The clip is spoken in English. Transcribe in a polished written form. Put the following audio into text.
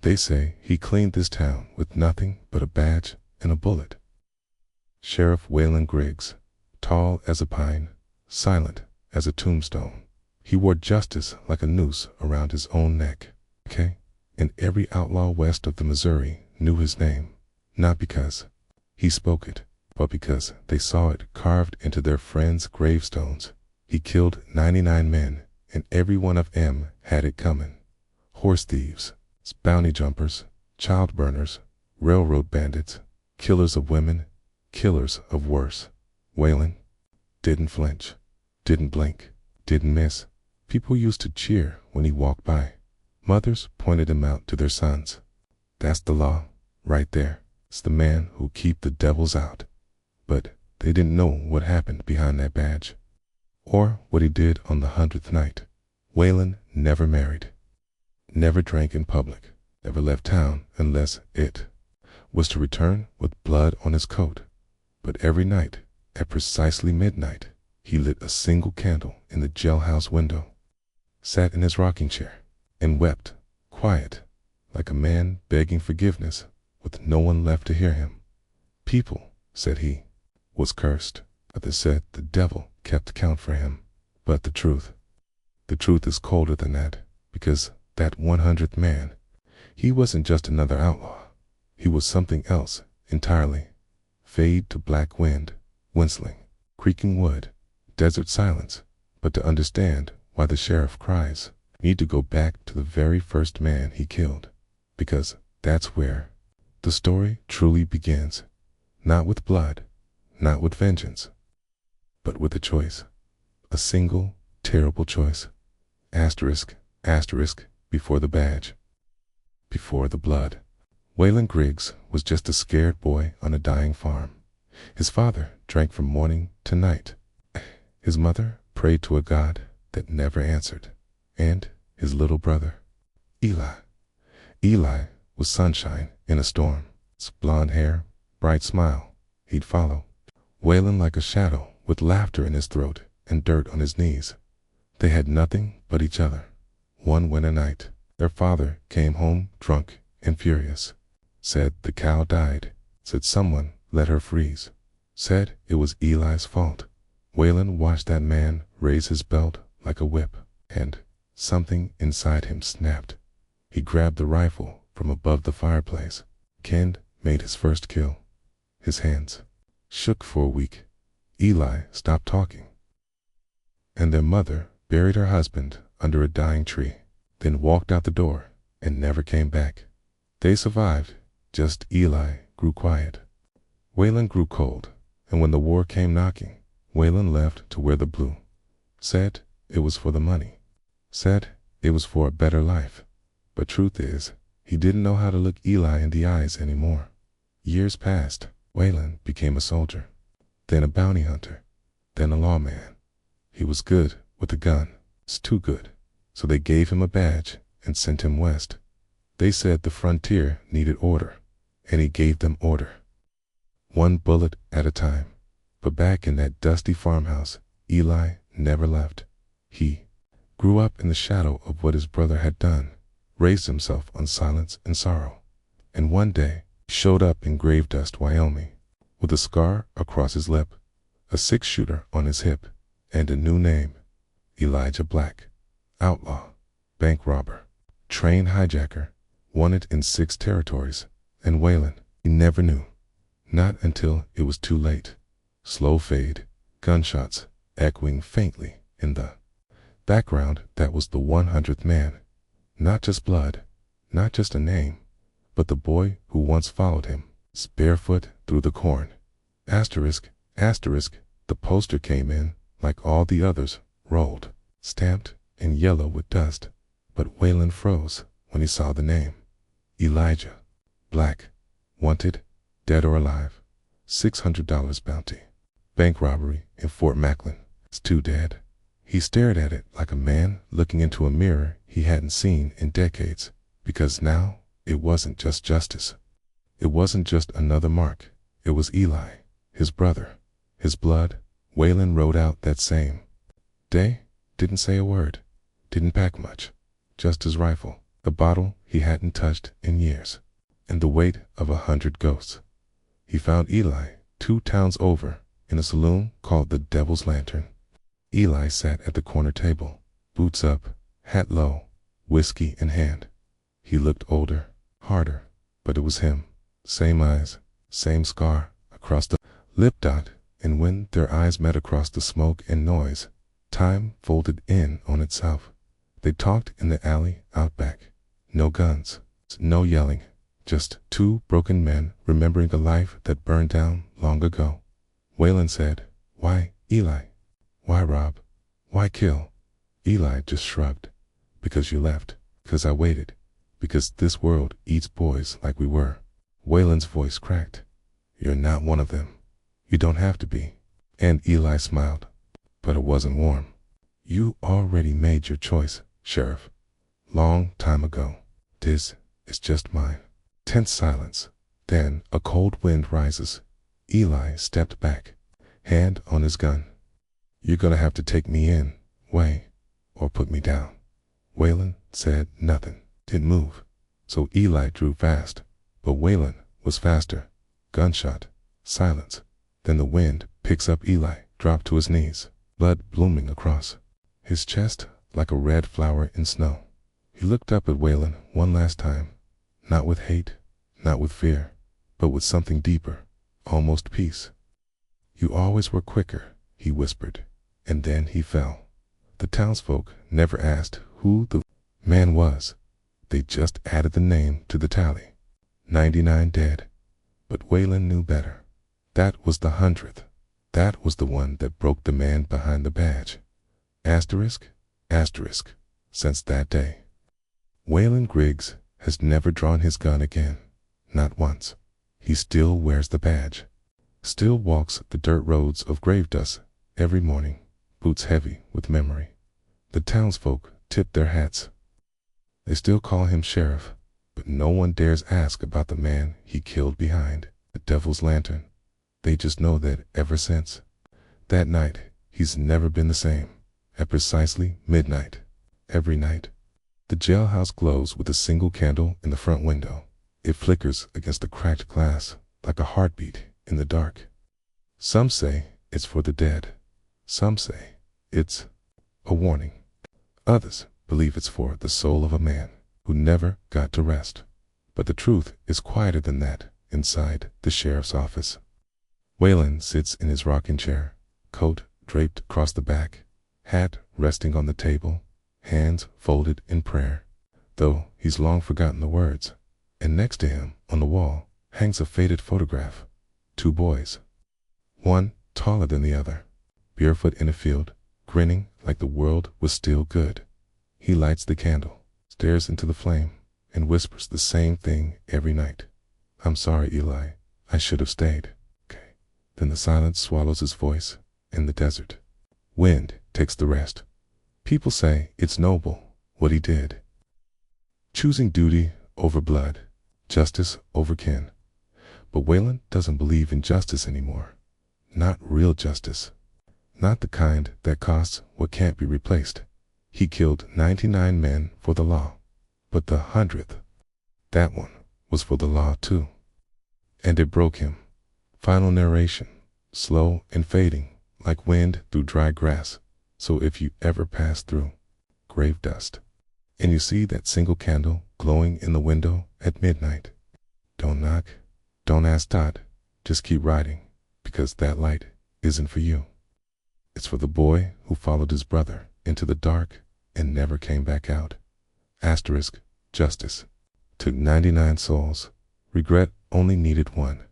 They say he cleaned this town with nothing but a badge and a bullet. Sheriff Waylon Griggs, tall as a pine, silent as a tombstone. He wore justice like a noose around his own neck. Okay? And every outlaw west of the Missouri knew his name, not because he spoke it, but because they saw it carved into their friends' gravestones. He killed 99 men, and every one of them had it coming. Horse thieves, bounty jumpers, child burners, railroad bandits, killers of women, killers of worse. Waylon didn't flinch, didn't blink, didn't miss. People used to cheer when he walked by. Mothers pointed him out to their sons. That's the law, right there. It's the man who keep the devils out. But they didn't know what happened behind that badge, or what he did on the 100th night. Waylon never married, never drank in public, never left town unless it was to return with blood on his coat. But every night, at precisely midnight, he lit a single candle in the jailhouse window, sat in his rocking chair, and wept, quiet, like a man begging forgiveness with no one left to hear him. People said he was cursed. Others said the devil kept count for him. But the truth is colder than that, because that 100th man, he wasn't just another outlaw. He was something else entirely. Fade to black wind, whistling, creaking wood, desert silence. But to understand why the sheriff cries, you need to go back to the very first man he killed, because that's where the story truly begins. Not with blood, not with vengeance, but with a choice. A single, terrible choice. Asterisk, asterisk, before the badge, before the blood. Waylon Griggs was just a scared boy on a dying farm. His father drank from morning to night. His mother prayed to a God that never answered. And his little brother, Eli. Eli was sunshine in a storm. His blonde hair, bright smile, he'd follow. Waylon like a shadow with laughter in his throat and dirt on his knees. They had nothing but each other. One winter night, their father came home drunk and furious. Said the cow died. Said someone let her freeze. Said it was Eli's fault. Waylon watched that man raise his belt like a whip, and something inside him snapped. He grabbed the rifle from above the fireplace. Ken made his first kill. His hands shook for a week. Eli stopped talking, and their mother buried her husband under a dying tree, then walked out the door and never came back. They survived, just Eli grew quiet. Waylon grew cold, and when the war came knocking, Waylon left to wear the blue. Said it was for the money. Said it was for a better life. But truth is, he didn't know how to look Eli in the eyes anymore. Years passed. Waylon became a soldier, then a bounty hunter, then a lawman. He was good with a gun. It's too good. So they gave him a badge and sent him west. They said the frontier needed order, and he gave them order. One bullet at a time. But back in that dusty farmhouse, Eli never left. He grew up in the shadow of what his brother had done, raised himself on silence and sorrow, and one day showed up in Grave Dust, Wyoming, with a scar across his lip, a 6-shooter on his hip, and a new name, Elijah Black. Outlaw, bank robber, train hijacker, wanted in 6 territories, and Waylon, he never knew. Not until it was too late. Slow fade, gunshots echoing faintly in the background. That was the 100th man. Not just blood, not just a name, but the boy who once followed him, barefoot through the corn. Asterisk, asterisk, the poster came in like all the others, rolled, stamped, and yellow with dust. But Waylon froze when he saw the name. Elijah Black, wanted, dead or alive, $600 bounty. Bank robbery in Fort Macklin. It's too dead. He stared at it like a man looking into a mirror he hadn't seen in decades, because now it wasn't just justice. It wasn't just another mark. It was Eli, his brother, his blood. Waylon rode out that same day, didn't say a word, didn't pack much, just his rifle, the bottle he he hadn't touched in years, and the weight of 100 ghosts. He found Eli 2 towns over in a saloon called the Devil's Lantern. Eli sat at the corner table, boots up, hat low, whiskey in hand. He looked older, harder, but it was him. Same eyes, same scar across the lip dot, and when their eyes met across the smoke and noise, time folded in on itself. They talked in the alley out back. No guns, no yelling, just 2 broken men remembering a life that burned down long ago. Waylon said, "Why, Eli? Why, Rob? Why kill?" Eli just shrugged. "Because you left. Because I waited. Because this world eats boys like we were." Waylon's voice cracked. "You're not one of them. You don't have to be." And Eli smiled, but it wasn't warm. "You already made your choice, Sheriff. Long time ago. This is just mine." Tense silence. Then a cold wind rises. Eli stepped back, hand on his gun. "You're gonna have to take me in, Way, or put me down." Waylon said nothing, didn't move. So Eli drew fast, but Waylon was faster. Gunshot, silence. Then the wind picks up Eli, dropped to his knees, blood blooming across his chest like a red flower in snow. He looked up at Waylon one last time, not with hate, not with fear, but with something deeper, almost peace. "You always were quicker," he whispered, and then he fell. The townsfolk never asked who the man was. They just added the name to the tally. 99 dead. But Waylon knew better. That was the 100th. That was the one that broke the man behind the badge. Asterisk, asterisk, since that day. Waylon Griggs has never drawn his gun again. Not once. He still wears the badge. Still walks the dirt roads of grave dust every morning, boots heavy with memory. The townsfolk tip their hats. They still call him Sheriff, but no one dares ask about the man he killed behind the Devil's Lantern. They just know that ever since that night, he's never been the same. At precisely midnight, every night, the jailhouse glows with a single candle in the front window. It flickers against the cracked glass like a heartbeat in the dark. Some say it's for the dead. Some say it's a warning. Others believe it's for the soul of a man who never got to rest. But the truth is quieter than that inside the sheriff's office. Waylon sits in his rocking chair, coat draped across the back, hat resting on the table, hands folded in prayer, though he's long forgotten the words. And next to him, on the wall, hangs a faded photograph. 2 boys. One taller than the other, barefoot in a field, grinning like the world was still good. He lights the candle, stares into the flame, and whispers the same thing every night. "I'm sorry, Eli. I should have stayed." Okay. Then the silence swallows his voice, and the desert wind takes the rest. People say it's noble, what he did. Choosing duty over blood, justice over kin. But Waylon doesn't believe in justice anymore. Not real justice. Not the kind that costs what can't be replaced. He killed 99 men for the law. But the 100th, that one was for the law too. And it broke him. Final narration, slow and fading, like wind through dry grass. So if you ever pass through grave dust, and you see that single candle glowing in the window at midnight, don't knock, don't ask Todd, just keep riding, because that light isn't for you. It's for the boy who followed his brother into the dark and never came back out. Asterisk, justice took 99 souls, regret only needed one.